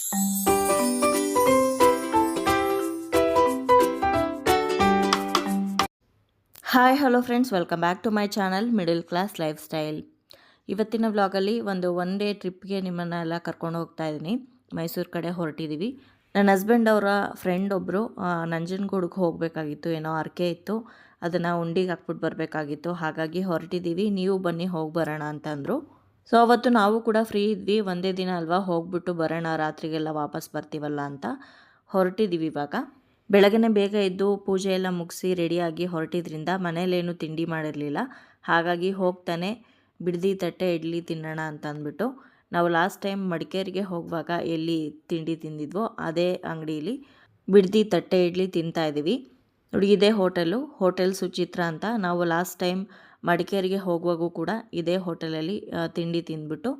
Hi hello friends, welcome back to my channel middle class lifestyle. ಇವತ್ತಿನ ವ್ಲಾಗಲ್ಲಿ one day ಟ್ರಿಪ್ಗೆ ನಿಮ್ಮನ್ನೆಲ್ಲ ಕರ್ಕೊಂಡು ಹೋಗ್ತಾ ಇದ್ದೀನಿ. ಮೈಸೂರು ಕಡೆ ಹೊರಟಿದ್ದೀವಿ. ನನ್ನ ಹಸ್ಬೆಂಡ್ ಅವರ ಫ್ರೆಂಡ್ ಒಬ್ಬರು ನಂಜನಗೂಡಿಗೆ ಹೋಗಬೇಕಾಗಿತ್ತು, ಏನೋ ಅರ್ಕೆ ಇತ್ತು, ಅದನ್ನು ಉಂಡಿಗೆ ಹಾಕ್ಬಿಟ್ಟು ಬರಬೇಕಾಗಿತ್ತು. ಹಾಗಾಗಿ ಹೊರಟಿದ್ದೀವಿ, ನೀವು ಬನ್ನಿ ಹೋಗಿ ಬರೋಣ ಅಂತಂದರು. ಸೊ ಅವತ್ತು ನಾವು ಕೂಡ ಫ್ರೀ ಇದ್ವಿ, ಒಂದೇ ದಿನ ಅಲ್ವಾ, ಹೋಗ್ಬಿಟ್ಟು ಬರೋಣ, ರಾತ್ರಿಗೆಲ್ಲ ವಾಪಸ್ ಬರ್ತೀವಲ್ಲ ಅಂತ ಹೊರಟಿದ್ದೀವಿ. ಇವಾಗ ಬೆಳಗ್ಗೆ ಬೇಗ ಎದ್ದು ಪೂಜೆ ಎಲ್ಲ ಮುಗಿಸಿ ರೆಡಿಯಾಗಿ ಹೊರಟಿದ್ರಿಂದ ಮನೇಲೇನು ತಿಂಡಿ ಮಾಡಿರಲಿಲ್ಲ. ಹಾಗಾಗಿ ಹೋಗ್ತಾನೆ ಬಿಡ್ದಿ ತಟ್ಟೆ ಇಡ್ಲಿ ತಿನ್ನೋಣ ಅಂತ ಅಂದ್ಬಿಟ್ಟು ನಾವು ಲಾಸ್ಟ್ ಟೈಮ್ ಮಡಿಕೇರಿಗೆ ಹೋಗುವಾಗ ಎಲ್ಲಿ ತಿಂಡಿ ತಿಂದಿದ್ವೋ ಅದೇ ಅಂಗಡಿಯಲ್ಲಿ ಬಿಡ್ದಿ ತಟ್ಟೆ ಇಡ್ಲಿ ತಿಂತಾಯಿದ್ದೀವಿ. ನೋಡಿ, ಇದೇ ಹೋಟೆಲ್ ಸುಚಿತ್ರ ಅಂತ. ನಾವು ಲಾಸ್ಟ್ ಟೈಮ್ ಮಡಿಕೇರಿಗೆ ಹೋಗುವಾಗೂ ಕೂಡ ಇದೇ ಹೋಟೆಲಲ್ಲಿ ತಿಂಡಿ ತಿಂದ್ಬಿಟ್ಟು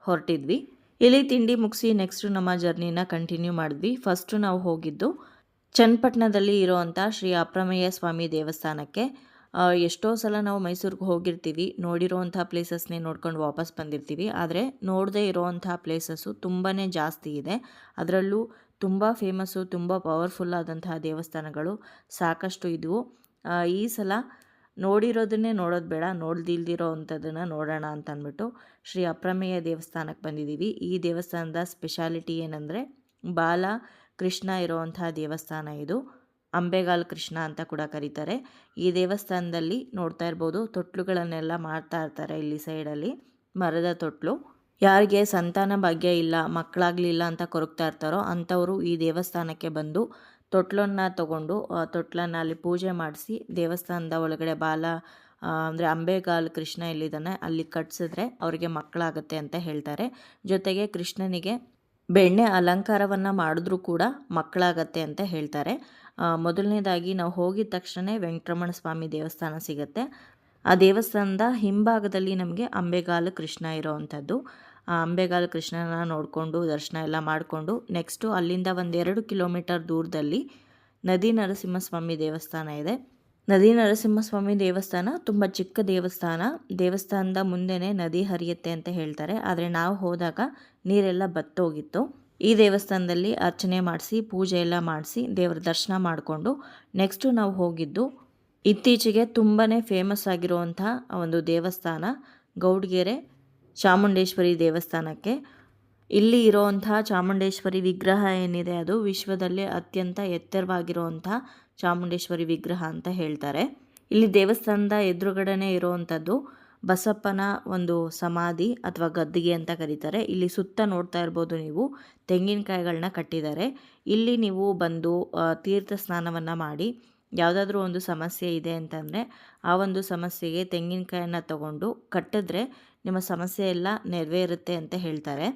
ಹೊರಟಿದ್ವಿ. ಇಲ್ಲಿ ತಿಂಡಿ ಮುಗಿಸಿ ನೆಕ್ಸ್ಟು ನಮ್ಮ ಜರ್ನಿನ ಕಂಟಿನ್ಯೂ ಮಾಡಿದ್ವಿ. ಫಸ್ಟು ನಾವು ಹೋಗಿದ್ದು ಚನ್ನಪಟ್ಟಣದಲ್ಲಿ ಇರೋವಂಥ ಶ್ರೀ ಅಪ್ರಮೇಯ ಸ್ವಾಮಿ ದೇವಸ್ಥಾನಕ್ಕೆ. ಎಷ್ಟೋ ಸಲ ನಾವು ಮೈಸೂರಿಗೆ ಹೋಗಿರ್ತೀವಿ, ನೋಡಿರೋವಂಥ ಪ್ಲೇಸಸ್ನೇ ನೋಡ್ಕೊಂಡು ವಾಪಸ್ ಬಂದಿರ್ತೀವಿ. ಆದರೆ ನೋಡದೇ ಇರೋವಂಥ ಪ್ಲೇಸಸ್ಸು ತುಂಬಾ ಜಾಸ್ತಿ ಇದೆ. ಅದರಲ್ಲೂ ತುಂಬ ಫೇಮಸ್ಸು, ತುಂಬ ಪವರ್ಫುಲ್ ಆದಂತಹ ದೇವಸ್ಥಾನಗಳು ಸಾಕಷ್ಟು ಇದ್ವು. ಈ ಸಲ ನೋಡಿರೋದನ್ನೇ ನೋಡೋದು ಬೇಡ, ನೋಡ್ದಿಲ್ದಿರೋ ಅಂಥದ್ದನ್ನು ನೋಡೋಣ ಅಂತ ಅಂದ್ಬಿಟ್ಟು ಶ್ರೀ ಅಪ್ರಮೇಯ ದೇವಸ್ಥಾನಕ್ಕೆ ಬಂದಿದ್ದೀವಿ. ಈ ದೇವಸ್ಥಾನದ ಸ್ಪೆಷಾಲಿಟಿ ಏನಂದರೆ ಬಾಲ ಕೃಷ್ಣ ಇರುವಂಥ ದೇವಸ್ಥಾನ ಇದು. ಅಂಬೆಗಾಲ್ ಕೃಷ್ಣ ಅಂತ ಕೂಡ ಕರೀತಾರೆ. ಈ ದೇವಸ್ಥಾನದಲ್ಲಿ ನೋಡ್ತಾ ಇರ್ಬೋದು, ತೊಟ್ಲುಗಳನ್ನೆಲ್ಲ ಮಾಡ್ತಾ ಇರ್ತಾರೆ. ಇಲ್ಲಿ ಸೈಡಲ್ಲಿ ಮರದ ತೊಟ್ಲು. ಯಾರಿಗೆ ಸಂತಾನ ಭಾಗ್ಯ ಇಲ್ಲ, ಮಕ್ಕಳಾಗಲಿಲ್ಲ ಅಂತ ಕೊರಗ್ತಾ ಇರ್ತಾರೋ ಅಂಥವರು ಈ ದೇವಸ್ಥಾನಕ್ಕೆ ಬಂದು ತೊಟ್ಲನ್ನು ತಗೊಂಡು ತೊಟ್ಲನ್ನು ಅಲ್ಲಿ ಪೂಜೆ ಮಾಡಿಸಿ ದೇವಸ್ಥಾನದ ಒಳಗಡೆ ಬಾಲ ಅಂದರೆ ಅಂಬೆಗಾಲ್ ಕೃಷ್ಣ ಎಲ್ಲಿದ್ದಾನೆ ಅಲ್ಲಿ ಕಟ್ಸಿದ್ರೆ ಅವರಿಗೆ ಮಕ್ಕಳಾಗುತ್ತೆ ಅಂತ ಹೇಳ್ತಾರೆ. ಜೊತೆಗೆ ಕೃಷ್ಣನಿಗೆ ಬೆಣ್ಣೆ ಅಲಂಕಾರವನ್ನು ಮಾಡಿದ್ರೂ ಕೂಡ ಮಕ್ಕಳಾಗತ್ತೆ ಅಂತ ಹೇಳ್ತಾರೆ. ಮೊದಲನೇದಾಗಿ ನಾವು ಹೋಗಿದ ತಕ್ಷಣ ವೆಂಕಟರಮಣ ಸ್ವಾಮಿ ದೇವಸ್ಥಾನ ಸಿಗುತ್ತೆ. ಆ ದೇವಸ್ಥಾನದ ಹಿಂಭಾಗದಲ್ಲಿ ನಮಗೆ ಅಂಬೆಗಾಲು ಕೃಷ್ಣ ಇರೋವಂಥದ್ದು. ಆ ಅಂಬೆಗಾಲು ಕೃಷ್ಣನ ನೋಡಿಕೊಂಡು ದರ್ಶನ ಎಲ್ಲ ಮಾಡಿಕೊಂಡು ನೆಕ್ಸ್ಟು ಅಲ್ಲಿಂದ 1-2 ಕಿಲೋಮೀಟರ್ ದೂರದಲ್ಲಿ ನದಿ ನರಸಿಂಹಸ್ವಾಮಿ ದೇವಸ್ಥಾನ ಇದೆ. ನದಿ ನರಸಿಂಹಸ್ವಾಮಿ ದೇವಸ್ಥಾನ ತುಂಬ ಚಿಕ್ಕ ದೇವಸ್ಥಾನ. ದೇವಸ್ಥಾನದ ಮುಂದೆನೇ ನದಿ ಹರಿಯುತ್ತೆ ಅಂತ ಹೇಳ್ತಾರೆ. ಆದರೆ ನಾವು ಹೋದಾಗ ನೀರೆಲ್ಲ ಬತ್ತೋಗಿತ್ತು. ಈ ದೇವಸ್ಥಾನದಲ್ಲಿ ಅರ್ಚನೆ ಮಾಡಿಸಿ ಪೂಜೆ ಎಲ್ಲ ಮಾಡಿಸಿ ದೇವರ ದರ್ಶನ ಮಾಡಿಕೊಂಡು ನೆಕ್ಸ್ಟು ನಾವು ಹೋಗಿದ್ದು ಇತ್ತೀಚೆಗೆ ತುಂಬಾ ಫೇಮಸ್ ಆಗಿರುವಂಥ ಒಂದು ದೇವಸ್ಥಾನ ಗೌಡ್ಗೆರೆ ಚಾಮುಂಡೇಶ್ವರಿ ದೇವಸ್ಥಾನಕ್ಕೆ. ಇಲ್ಲಿ ಇರೋವಂಥ ಚಾಮುಂಡೇಶ್ವರಿ ವಿಗ್ರಹ ಏನಿದೆ ಅದು ವಿಶ್ವದಲ್ಲೇ ಅತ್ಯಂತ ಎತ್ತರವಾಗಿರುವಂಥ ಚಾಮುಂಡೇಶ್ವರಿ ವಿಗ್ರಹ ಅಂತ ಹೇಳ್ತಾರೆ. ಇಲ್ಲಿ ದೇವಸ್ಥಾನದ ಎದುರುಗಡೆನೇ ಇರುವಂಥದ್ದು ಬಸಪ್ಪನ ಒಂದು ಸಮಾಧಿ ಅಥವಾ ಗದ್ದಿಗೆ ಅಂತ ಕರೀತಾರೆ. ಇಲ್ಲಿ ಸುತ್ತ ನೋಡ್ತಾ ಇರ್ಬೋದು ನೀವು, ತೆಂಗಿನಕಾಯಿಗಳನ್ನ ಕಟ್ಟಿದ್ದಾರೆ. ಇಲ್ಲಿ ನೀವು ಬಂದು ತೀರ್ಥ ಸ್ನಾನವನ್ನು ಮಾಡಿ ಯಾವುದಾದ್ರೂ ಒಂದು ಸಮಸ್ಯೆ ಇದೆ ಅಂತಂದರೆ ಆ ಒಂದು ಸಮಸ್ಯೆಗೆ ತೆಂಗಿನಕಾಯನ್ನು ತಗೊಂಡು ಕಟ್ಟಿದ್ರೆ ನಿಮ್ಮ ಸಮಸ್ಯೆ ಎಲ್ಲ ನೆರವೇರುತ್ತೆ ಅಂತ ಹೇಳ್ತಾರೆ.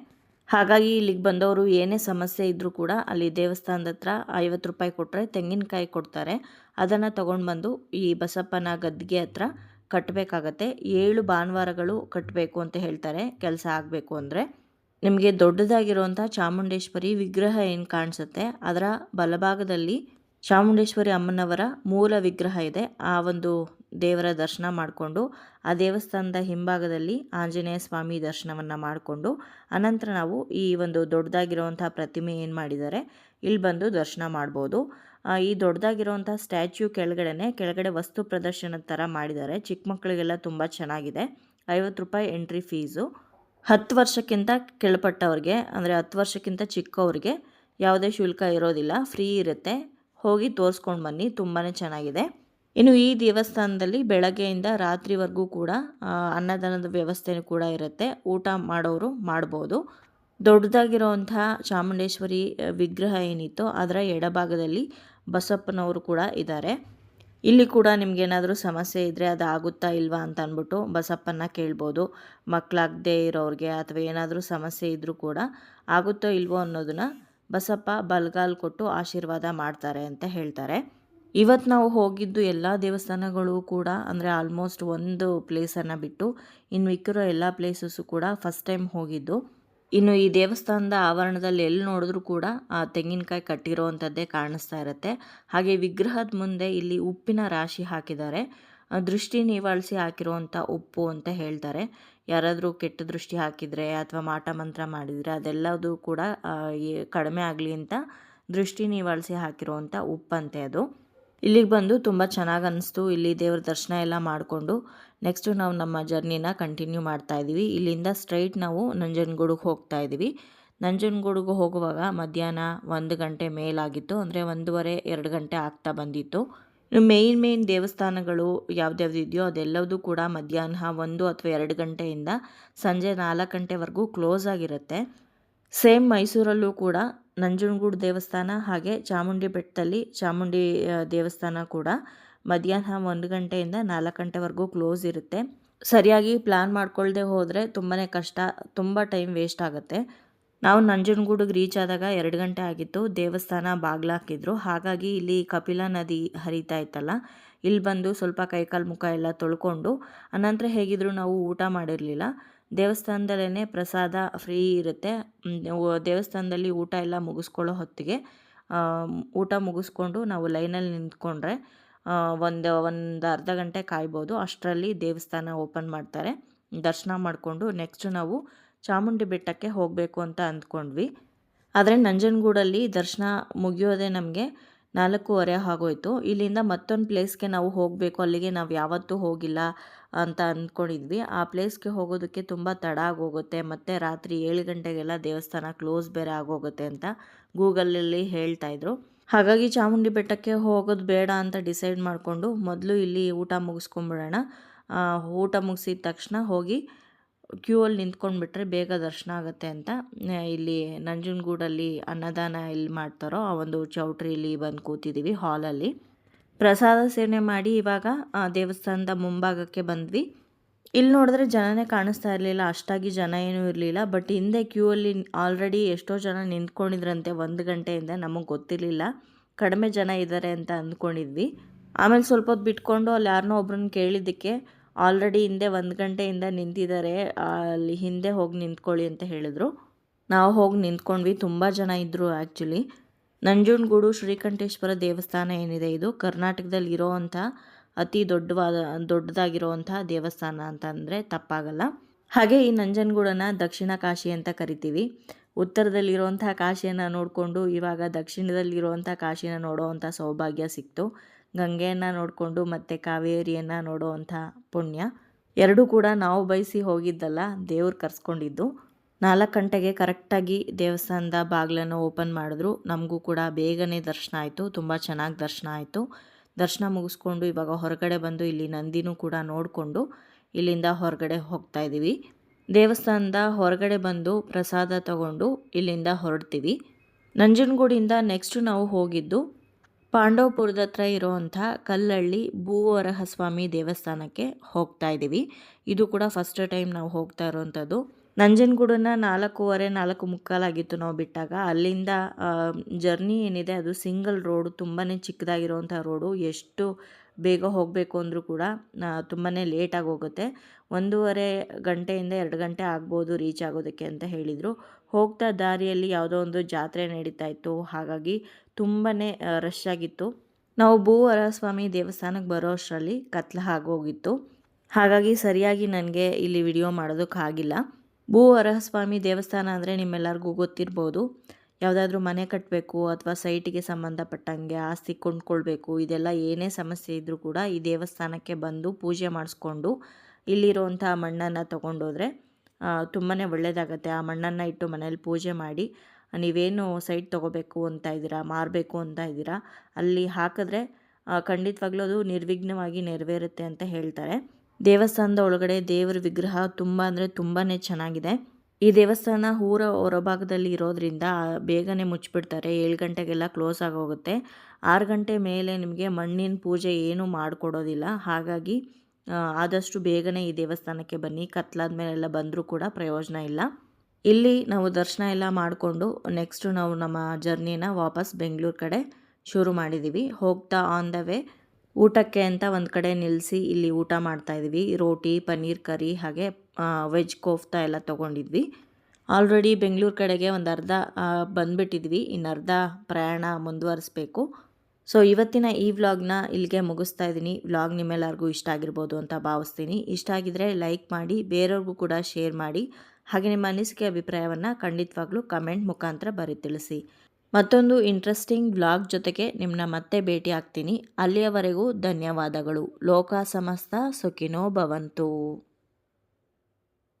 ಹಾಗಾಗಿ ಇಲ್ಲಿಗೆ ಬಂದವರು ಏನೇ ಸಮಸ್ಯೆ ಇದ್ದರೂ ಕೂಡ ಅಲ್ಲಿ ದೇವಸ್ಥಾನದ ಹತ್ರ 50 ರೂಪಾಯಿ ಕೊಟ್ಟರೆ ತೆಂಗಿನಕಾಯಿ ಕೊಡ್ತಾರೆ. ಅದನ್ನು ತೊಗೊಂಡು ಬಂದು ಈ ಬಸಪ್ಪನ ಗದ್ದಿಗೆ ಹತ್ರ ಕಟ್ಟಬೇಕಾಗತ್ತೆ. 7 ಭಾನುವಾರಗಳು ಕಟ್ಟಬೇಕು ಅಂತ ಹೇಳ್ತಾರೆ ಕೆಲಸ ಆಗಬೇಕು ಅಂದರೆ. ನಿಮಗೆ ದೊಡ್ಡದಾಗಿರುವಂಥ ಚಾಮುಂಡೇಶ್ವರಿ ವಿಗ್ರಹ ಏನು ಕಾಣಿಸುತ್ತೆ ಅದರ ಬಲಭಾಗದಲ್ಲಿ ಚಾಮುಂಡೇಶ್ವರಿ ಅಮ್ಮನವರ ಮೂಲ ವಿಗ್ರಹ ಇದೆ. ಆ ಒಂದು ದೇವರ ದರ್ಶನ ಮಾಡಿಕೊಂಡು ಆ ದೇವಸ್ಥಾನದ ಹಿಂಭಾಗದಲ್ಲಿ ಆಂಜನೇಯ ಸ್ವಾಮಿ ದರ್ಶನವನ್ನು ಮಾಡಿಕೊಂಡು ಅನಂತರ ನಾವು ಈ ಒಂದು ದೊಡ್ಡದಾಗಿರುವಂಥ ಪ್ರತಿಮೆ ಏನು ಮಾಡಿದ್ದಾರೆ ಇಲ್ಲಿ ಬಂದು ದರ್ಶನ ಮಾಡ್ಬೋದು. ಈ ದೊಡ್ಡದಾಗಿರುವಂಥ ಸ್ಟ್ಯಾಚ್ಯೂ ಕೆಳಗಡೆ ವಸ್ತು ಪ್ರದರ್ಶನದ ಥರ ಮಾಡಿದ್ದಾರೆ. ಚಿಕ್ಕ ಮಕ್ಕಳಿಗೆಲ್ಲ ತುಂಬ ಚೆನ್ನಾಗಿದೆ. 50 ರೂಪಾಯಿ ಎಂಟ್ರಿ ಫೀಸು. 10 ವರ್ಷಕ್ಕಿಂತ ಕೆಳಪಟ್ಟವ್ರಿಗೆ ಅಂದರೆ 10 ವರ್ಷಕ್ಕಿಂತ ಚಿಕ್ಕವ್ರಿಗೆ ಯಾವುದೇ ಶುಲ್ಕ ಇರೋದಿಲ್ಲ, ಫ್ರೀ ಇರುತ್ತೆ. ಹೋಗಿ ತೋರಿಸ್ಕೊಂಡು ಬನ್ನಿ, ತುಂಬಾ ಚೆನ್ನಾಗಿದೆ. ಇನ್ನು ಈ ದೇವಸ್ಥಾನದಲ್ಲಿ ಬೆಳಗ್ಗೆಯಿಂದ ರಾತ್ರಿವರೆಗೂ ಕೂಡ ಅನ್ನದಾನದ ವ್ಯವಸ್ಥೆನೂ ಕೂಡ ಇರುತ್ತೆ. ಊಟ ಮಾಡೋರು ಮಾಡ್ಬೋದು. ದೊಡ್ಡದಾಗಿರೋವಂಥ ಚಾಮುಂಡೇಶ್ವರಿ ವಿಗ್ರಹ ಏನಿತ್ತು ಅದರ ಎಡಭಾಗದಲ್ಲಿ ಬಸಪ್ಪನವರು ಕೂಡ ಇದ್ದಾರೆ. ಇಲ್ಲಿ ಕೂಡ ನಿಮಗೇನಾದರೂ ಸಮಸ್ಯೆ ಇದ್ದರೆ ಅದು ಆಗುತ್ತಾ ಇಲ್ವಾ ಅಂತ ಅಂದ್ಬಿಟ್ಟು ಬಸಪ್ಪನ ಕೇಳ್ಬೋದು. ಮಕ್ಕಳಾಗದೇ ಇರೋರಿಗೆ ಅಥವಾ ಏನಾದರೂ ಸಮಸ್ಯೆ ಇದ್ದರೂ ಕೂಡ ಆಗುತ್ತೋ ಇಲ್ವೋ ಅನ್ನೋದನ್ನು ಬಸಪ್ಪ ಬಲ್ಗಾಲ್ ಕೊಟ್ಟು ಆಶೀರ್ವಾದ ಮಾಡ್ತಾರೆ ಅಂತ ಹೇಳ್ತಾರೆ. ಇವತ್ತು ನಾವು ಹೋಗಿದ್ದು ಎಲ್ಲ ದೇವಸ್ಥಾನಗಳು ಕೂಡ ಅಂದರೆ ಆಲ್ಮೋಸ್ಟ್ ಒಂದು ಪ್ಲೇಸನ್ನು ಬಿಟ್ಟು ಇನ್ನು ಮಿಕ್ಕಿರೋ ಎಲ್ಲ ಪ್ಲೇಸಸ್ಸು ಕೂಡ ಫಸ್ಟ್ ಟೈಮ್ ಹೋಗಿದ್ದು. ಇನ್ನು ಈ ದೇವಸ್ಥಾನದ ಆವರಣದಲ್ಲಿ ಎಲ್ಲಿ ನೋಡಿದ್ರೂ ಕೂಡ ಆ ತೆಂಗಿನಕಾಯಿ ಕಟ್ಟಿರೋವಂಥದ್ದೇ ಕಾಣಿಸ್ತಾ ಇರುತ್ತೆ. ಹಾಗೆ ವಿಗ್ರಹದ ಮುಂದೆ ಇಲ್ಲಿ ಉಪ್ಪಿನ ರಾಶಿ ಹಾಕಿದ್ದಾರೆ. ದೃಷ್ಟಿ ನಿವಾಳಿಸಿ ಹಾಕಿರುವಂಥ ಉಪ್ಪು ಅಂತ ಹೇಳ್ತಾರೆ. ಯಾರಾದರೂ ಕೆಟ್ಟ ದೃಷ್ಟಿ ಹಾಕಿದರೆ ಅಥವಾ ಮಾಟ ಮಂತ್ರ ಮಾಡಿದರೆ ಅದೆಲ್ಲದು ಕೂಡ ಕಡಿಮೆ ಆಗಲಿ ಅಂತ ದೃಷ್ಟಿ ನಿವಾರಿಸಿ ಹಾಕಿರುವಂಥ ಉಪ್ಪಂತೆ ಅದು. ಇಲ್ಲಿಗೆ ಬಂದು ತುಂಬ ಚೆನ್ನಾಗಿ ಅನಿಸ್ತು. ಇಲ್ಲಿ ದೇವ್ರ ದರ್ಶನ ಎಲ್ಲ ಮಾಡಿಕೊಂಡು ನೆಕ್ಸ್ಟು ನಾವು ನಮ್ಮ ಜರ್ನಿನ ಕಂಟಿನ್ಯೂ ಮಾಡ್ತಾಯಿದ್ದೀವಿ. ಇಲ್ಲಿಂದ ಸ್ಟ್ರೈಟ್ ನಾವು ನಂಜನಗೂಡಿಗೆ ಹೋಗ್ತಾ ಇದ್ದೀವಿ. ನಂಜನಗೂಡಿಗೆ ಹೋಗುವಾಗ ಮಧ್ಯಾಹ್ನ 1 ಗಂಟೆ ಮೇಲಾಗಿತ್ತು, ಅಂದರೆ 1:30-2 ಗಂಟೆ ಆಗ್ತಾ ಬಂದಿತ್ತು. ಮೇನ್ ದೇವಸ್ಥಾನಗಳು ಯಾವ್ದ್ಯಾವ್ದು ಇದೆಯೋ ಅದೆಲ್ಲವೂ ಕೂಡ ಮಧ್ಯಾಹ್ನ 1 ಅಥವಾ 2 ಗಂಟೆಯಿಂದ ಸಂಜೆ 4 ಗಂಟೆವರೆಗೂ ಕ್ಲೋಸ್ ಆಗಿರುತ್ತೆ. ಸೇಮ್ ಮೈಸೂರಲ್ಲೂ ಕೂಡ ನಂಜನಗೂಡು ದೇವಸ್ಥಾನ ಹಾಗೆ ಚಾಮುಂಡಿ ಬೆಟ್ಟದಲ್ಲಿ ಚಾಮುಂಡಿ ದೇವಸ್ಥಾನ ಕೂಡ ಮಧ್ಯಾಹ್ನ 1 ಗಂಟೆಯಿಂದ 4 ಗಂಟೆವರೆಗೂ ಕ್ಲೋಸ್ ಇರುತ್ತೆ. ಸರಿಯಾಗಿ ಪ್ಲ್ಯಾನ್ ಮಾಡ್ಕೊಳ್ದೆ ಹೋದರೆ ತುಂಬಾ ಕಷ್ಟ, ತುಂಬ ಟೈಮ್ ವೇಸ್ಟ್ ಆಗುತ್ತೆ. ನಾವು ನಂಜನಗೂಡಿಗೆ ರೀಚ್ ಆದಾಗ 2 ಗಂಟೆ ಆಗಿತ್ತು. ದೇವಸ್ಥಾನ ಬಾಗಿಲಾಕಿದ್ರು. ಹಾಗಾಗಿ ಇಲ್ಲಿ ಕಪಿಲಾ ನದಿ ಹರಿತಾ ಇತ್ತಲ್ಲ, ಇಲ್ಲಿ ಬಂದು ಸ್ವಲ್ಪ ಕೈಕಾಲು ಮುಖ ಎಲ್ಲ ತೊಳ್ಕೊಂಡು ಅನಂತರ ಹೇಗಿದ್ರು ನಾವು ಊಟ ಮಾಡಿರಲಿಲ್ಲ. ದೇವಸ್ಥಾನದಲ್ಲೇ ಪ್ರಸಾದ ಫ್ರೀ ಇರುತ್ತೆ. ದೇವಸ್ಥಾನದಲ್ಲಿ ಊಟ ಎಲ್ಲ ಮುಗಿಸ್ಕೊಳ್ಳೋ ಹೊತ್ತಿಗೆ ಊಟ ಮುಗಿಸ್ಕೊಂಡು ನಾವು ಲೈನಲ್ಲಿ ನಿಂತ್ಕೊಂಡ್ರೆ ಒಂದು ಅರ್ಧ ಗಂಟೆ ಕಾಯ್ಬೋದು. ಅಷ್ಟರಲ್ಲಿ ದೇವಸ್ಥಾನ ಓಪನ್ ಮಾಡ್ತಾರೆ. ದರ್ಶನ ಮಾಡಿಕೊಂಡು ನೆಕ್ಸ್ಟು ನಾವು ಚಾಮುಂಡಿ ಬೆಟ್ಟಕ್ಕೆ ಹೋಗಬೇಕು ಅಂತ ಅಂದ್ಕೊಂಡ್ವಿ. ಆದರೆ ನಂಜನಗೂಡಲ್ಲಿ ದರ್ಶನ ಮುಗಿಯೋದೇ ನಮಗೆ 4:30 ಆಗೋಯ್ತು. ಇಲ್ಲಿಂದ ಮತ್ತೊಂದು ಪ್ಲೇಸ್ಗೆ ನಾವು ಹೋಗಬೇಕು, ಅಲ್ಲಿಗೆ ನಾವು ಯಾವತ್ತೂ ಹೋಗಿಲ್ಲ ಅಂತ ಅಂದ್ಕೊಂಡಿದ್ವಿ. ಆ ಪ್ಲೇಸ್ಗೆ ಹೋಗೋದಕ್ಕೆ ತುಂಬ ತಡ ಆಗೋಗುತ್ತೆ, ಮತ್ತು ರಾತ್ರಿ 7 ಗಂಟೆಗೆಲ್ಲ ದೇವಸ್ಥಾನ ಕ್ಲೋಸ್ ಬೇರೆ ಆಗೋಗುತ್ತೆ ಅಂತ ಗೂಗಲಲ್ಲಿ ಹೇಳ್ತಾಯಿದ್ರು. ಹಾಗಾಗಿ ಚಾಮುಂಡಿ ಬೆಟ್ಟಕ್ಕೆ ಹೋಗೋದು ಬೇಡ ಅಂತ ಡಿಸೈಡ್ ಮಾಡಿಕೊಂಡು ಮೊದಲು ಇಲ್ಲಿ ಊಟ ಮುಗಿಸ್ಕೊಂಬಿಡೋಣ, ಊಟ ಮುಗಿಸಿದ ತಕ್ಷಣ ಹೋಗಿ ಕ್ಯೂ ಅಲ್ಲಿ ನಿಂತ್ಕೊಂಡ್ಬಿಟ್ರೆ ಬೇಗ ದರ್ಶನ ಆಗುತ್ತೆ ಅಂತ ಇಲ್ಲಿ ನಂಜನಗೂಡಲ್ಲಿ ಅನ್ನದಾನ ಎಲ್ಲಿ ಮಾಡ್ತಾರೋ ಆ ಒಂದು ಚೌಟ್ರಿಲಿ ಬಂದು ಕೂತಿದ್ದೀವಿ ಹಾಲಲ್ಲಿ. ಪ್ರಸಾದ ಸೇವನೆ ಮಾಡಿ ಇವಾಗ ದೇವಸ್ಥಾನದ ಮುಂಭಾಗಕ್ಕೆ ಬಂದ್ವಿ. ಇಲ್ಲಿ ನೋಡಿದ್ರೆ ಜನನೇ ಕಾಣಿಸ್ತಾ ಇರಲಿಲ್ಲ, ಅಷ್ಟಾಗಿ ಜನ ಏನೂ ಇರಲಿಲ್ಲ. ಬಟ್ ಹಿಂದೆ ಕ್ಯೂ ಅಲ್ಲಿ ಆಲ್ರೆಡಿ ಎಷ್ಟೋ ಜನ ನಿಂತ್ಕೊಂಡಿದ್ರಂತೆ 1 ಗಂಟೆಯಿಂದ. ನಮಗೆ ಗೊತ್ತಿರಲಿಲ್ಲ, ಕಡಿಮೆ ಜನ ಇದ್ದಾರೆ ಅಂತ ಅಂದ್ಕೊಂಡಿದ್ವಿ. ಆಮೇಲೆ ಸ್ವಲ್ಪ ಹೊತ್ತು ಬಿಟ್ಕೊಂಡು ಅಲ್ಲಿ ಯಾರನ್ನೋ ಒಬ್ರನ್ನ ಕೇಳಿದ್ದಕ್ಕೆ ಆಲ್ರೆಡಿ ಹಿಂದೆ 1 ಗಂಟೆಯಿಂದ ನಿಂತಿದ್ದಾರೆ, ಅಲ್ಲಿ ಹಿಂದೆ ಹೋಗಿ ನಿಂತ್ಕೊಳ್ಳಿ ಅಂತ ಹೇಳಿದ್ರು. ನಾವು ಹೋಗಿ ನಿಂತ್ಕೊಂಡ್ವಿ. ತುಂಬ ಜನ ಇದ್ದರು ಆ್ಯಕ್ಚುಲಿ. ನಂಜನಗೂಡು ಶ್ರೀಕಂಠೇಶ್ವರ ದೇವಸ್ಥಾನ ಏನಿದೆ, ಇದು ಕರ್ನಾಟಕದಲ್ಲಿ ಇರೋವಂಥ ಅತಿ ದೊಡ್ಡದಾಗಿರೋವಂಥ ದೇವಸ್ಥಾನ ಅಂತಂದರೆ ತಪ್ಪಾಗಲ್ಲ. ಹಾಗೆ ಈ ನಂಜನಗೂಡನ್ನು ದಕ್ಷಿಣ ಕಾಶಿ ಅಂತ ಕರಿತೀವಿ. ಉತ್ತರದಲ್ಲಿರುವಂಥ ಕಾಶಿಯನ್ನು ನೋಡಿಕೊಂಡು ಇವಾಗ ದಕ್ಷಿಣದಲ್ಲಿರುವಂಥ ಕಾಶಿನ ನೋಡೋವಂಥ ಸೌಭಾಗ್ಯ ಸಿಕ್ತು. ಗಂಗೆಯನ್ನು ನೋಡಿಕೊಂಡು ಮತ್ತು ಕಾವೇರಿಯನ್ನು ನೋಡೋವಂಥ ಪುಣ್ಯ ಎರಡೂ ಕೂಡ ನಾವು ಬಯಸಿ ಹೋಗಿದ್ದಲ್ಲ, ದೇವ್ರು ಕರ್ಸ್ಕೊಂಡಿದ್ದು. 4 ಗಂಟೆಗೆ ಕರೆಕ್ಟಾಗಿ ದೇವಸ್ಥಾನದ ಬಾಗಿಲನ್ನು ಓಪನ್ ಮಾಡಿದ್ರು. ನಮಗೂ ಕೂಡ ಬೇಗನೆ ದರ್ಶನ ಆಯಿತು, ತುಂಬ ಚೆನ್ನಾಗಿ ದರ್ಶನ ಆಯಿತು. ದರ್ಶನ ಮುಗಿಸ್ಕೊಂಡು ಇವಾಗ ಹೊರಗಡೆ ಬಂದು ಇಲ್ಲಿ ನಂದಿನೂ ಕೂಡ ನೋಡಿಕೊಂಡು ಇಲ್ಲಿಂದ ಹೊರಗಡೆ ಹೋಗ್ತಾ ಇದ್ದೀವಿ. ದೇವಸ್ಥಾನದ ಹೊರಗಡೆ ಬಂದು ಪ್ರಸಾದ ತಗೊಂಡು ಇಲ್ಲಿಂದ ಹೊರಡ್ತೀವಿ. ನಂಜನಗೂಡಿಂದ ನೆಕ್ಸ್ಟು ನಾವು ಹೋಗಿದ್ದು ಪಾಂಡವಪುರದ ಹತ್ರ ಇರೋವಂಥ ಕಲ್ಲಳ್ಳಿ ಭೂವರಹಸ್ವಾಮಿ ದೇವಸ್ಥಾನಕ್ಕೆ ಹೋಗ್ತಾ ಇದ್ದೀವಿ. ಇದು ಕೂಡ ಫಸ್ಟ್ ಟೈಮ್ ನಾವು ಹೋಗ್ತಾ ಇರೋವಂಥದ್ದು. ನಂಜನಗೂಡನ್ನು 4:15 ಆಗಿತ್ತು ನಾವು ಬಿಟ್ಟಾಗ. ಅಲ್ಲಿಂದ ಜರ್ನಿ ಏನಿದೆ ಅದು ಸಿಂಗಲ್ ರೋಡು, ತುಂಬಾ ಚಿಕ್ಕದಾಗಿರೋವಂಥ ರೋಡು. ಎಷ್ಟು ಬೇಗ ಹೋಗಬೇಕು ಅಂದರೂ ಕೂಡ ತುಂಬಾ ಲೇಟಾಗಿ ಹೋಗುತ್ತೆ. 1:30 ಗಂಟೆಯಿಂದ 2 ಗಂಟೆ ಆಗ್ಬೋದು ರೀಚ್ ಆಗೋದಕ್ಕೆ ಅಂತ ಹೇಳಿದರು. ಹೋಗ್ತಾ ದಾರಿಯಲ್ಲಿ ಯಾವುದೋ ಒಂದು ಜಾತ್ರೆ ನಡೀತಾ ಇತ್ತು, ಹಾಗಾಗಿ ತುಂಬಾ ರಶ್ ಆಗಿತ್ತು. ನಾವು ಭೂವರಸ್ವಾಮಿ ದೇವಸ್ಥಾನಕ್ಕೆ ಬರೋ ಅಷ್ಟರಲ್ಲಿ ಕತ್ಲು ಆಗೋಗಿತ್ತು. ಹಾಗಾಗಿ ಸರಿಯಾಗಿ ನನಗೆ ಇಲ್ಲಿ ವಿಡಿಯೋ ಮಾಡೋದಕ್ಕಾಗಿಲ್ಲ. ಭೂವರಸ್ವಾಮಿ ದೇವಸ್ಥಾನ ಅಂದರೆ ನಿಮ್ಮೆಲ್ಲರಿಗೂ ಗೊತ್ತಿರ್ಬೋದು. ಯಾವುದಾದ್ರೂ ಮನೆ ಕಟ್ಟಬೇಕು ಅಥವಾ ಸೈಟಿಗೆ ಸಂಬಂಧಪಟ್ಟಂಗೆ ಆಸ್ತಿ ಕೊಂಡ್ಕೊಳ್ಬೇಕು, ಇದೆಲ್ಲ ಏನೇ ಸಮಸ್ಯೆ ಇದ್ದರೂ ಕೂಡ ಈ ದೇವಸ್ಥಾನಕ್ಕೆ ಬಂದು ಪೂಜೆ ಮಾಡಿಸ್ಕೊಂಡು ಇಲ್ಲಿರುವಂಥ ಮಣ್ಣನ್ನು ತೊಗೊಂಡೋದ್ರೆ ತುಂಬಾ ಒಳ್ಳೆಯದಾಗತ್ತೆ. ಆ ಮಣ್ಣನ್ನು ಇಟ್ಟು ಮನೇಲಿ ಪೂಜೆ ಮಾಡಿ ನೀವೇನು ಸೈಟ್ ತೊಗೋಬೇಕು ಅಂತ ಇದ್ದೀರಾ, ಮಾರಬೇಕು ಅಂತ ಇದ್ದೀರಾ, ಅಲ್ಲಿ ಹಾಕಿದ್ರೆ ಖಂಡಿತವಾಗ್ಲೂ ಅದು ನಿರ್ವಿಘ್ನವಾಗಿ ನೆರವೇರುತ್ತೆ ಅಂತ ಹೇಳ್ತಾರೆ. ದೇವಸ್ಥಾನದ ಒಳಗಡೆ ದೇವರ ವಿಗ್ರಹ ತುಂಬ ಅಂದರೆ ತುಂಬಾ ಚೆನ್ನಾಗಿದೆ. ಈ ದೇವಸ್ಥಾನ ಊರ ಹೊರಭಾಗದಲ್ಲಿ ಇರೋದ್ರಿಂದ ಬೇಗನೆ ಮುಚ್ಚಿಬಿಡ್ತಾರೆ. 7 ಗಂಟೆಗೆಲ್ಲ ಕ್ಲೋಸ್ ಆಗೋಗುತ್ತೆ. 6 ಗಂಟೆ ಮೇಲೆ ನಿಮಗೆ ಮಣ್ಣಿನ ಪೂಜೆ ಏನೂ ಮಾಡಿಕೊಡೋದಿಲ್ಲ. ಹಾಗಾಗಿ ಆದಷ್ಟು ಬೇಗನೆ ಈ ದೇವಸ್ಥಾನಕ್ಕೆ ಬನ್ನಿ. ಕತ್ಲಾದ ಮೇಲೆಲ್ಲ ಬಂದರೂ ಕೂಡ ಪ್ರಯೋಜನ ಇಲ್ಲ. ಇಲ್ಲಿ ನಾವು ದರ್ಶನ ಎಲ್ಲ ಮಾಡಿಕೊಂಡು ನೆಕ್ಸ್ಟು ನಾವು ನಮ್ಮ ಜರ್ನಿನ ವಾಪಸ್ ಬೆಂಗಳೂರು ಕಡೆ ಶುರು ಮಾಡಿದ್ದೀವಿ. ಹೋಗ್ತಾ ಆನ್ ದ ವೇ ಊಟಕ್ಕೆ ಅಂತ ಒಂದು ಕಡೆ ನಿಲ್ಲಿಸಿ ಇಲ್ಲಿ ಊಟ ಮಾಡ್ತಾಯಿದ್ವಿ. ರೋಟಿ, ಪನ್ನೀರ್ ಕರಿ ಹಾಗೆ ವೆಜ್ ಕೋಫ್ತಾ ಎಲ್ಲ ತೊಗೊಂಡಿದ್ವಿ. ಆಲ್ರೆಡಿ ಬೆಂಗಳೂರು ಕಡೆಗೆ ಒಂದು ಅರ್ಧ ಬಂದುಬಿಟ್ಟಿದ್ವಿ, ಇನ್ನು ಅರ್ಧ ಪ್ರಯಾಣ ಮುಂದುವರಿಸ್ಬೇಕು. ಸೊ ಇವತ್ತಿನ ಈ ವ್ಲಾಗ್ನ ಇಲ್ಲಿಗೆ ಮುಗಿಸ್ತಾ ಇದ್ದೀನಿ. ವ್ಲಾಗ್ ನಿಮ್ಮೆಲ್ಲರಿಗೂ ಇಷ್ಟ ಆಗಿರ್ಬೋದು ಅಂತ ಭಾವಿಸ್ತೀನಿ. ಇಷ್ಟ ಆಗಿದ್ರೆ ಲೈಕ್ ಮಾಡಿ, ಬೇರೆಯವ್ರಿಗೂ ಕೂಡ ಶೇರ್ ಮಾಡಿ. ಹಾಗೆ ನಿಮ್ಮ ಅನಿಸಿಕೆ ಅಭಿಪ್ರಾಯವನ್ನು ಖಂಡಿತವಾಗ್ಲೂ ಕಮೆಂಟ್ ಮುಖಾಂತರ ಬರೀ ತಿಳಿಸಿ. ಮತ್ತೊಂದು ಇಂಟ್ರೆಸ್ಟಿಂಗ್ ವ್ಲಾಗ್ ಜೊತೆಗೆ ನಿಮ್ಮನ್ನ ಮತ್ತೆ ಭೇಟಿ ಆಗ್ತೀನಿ. ಅಲ್ಲಿಯವರೆಗೂ ಧನ್ಯವಾದಗಳು. ಲೋಕ ಸಮಸ್ತ ಸುಖಿನೋ ಭವಂತು.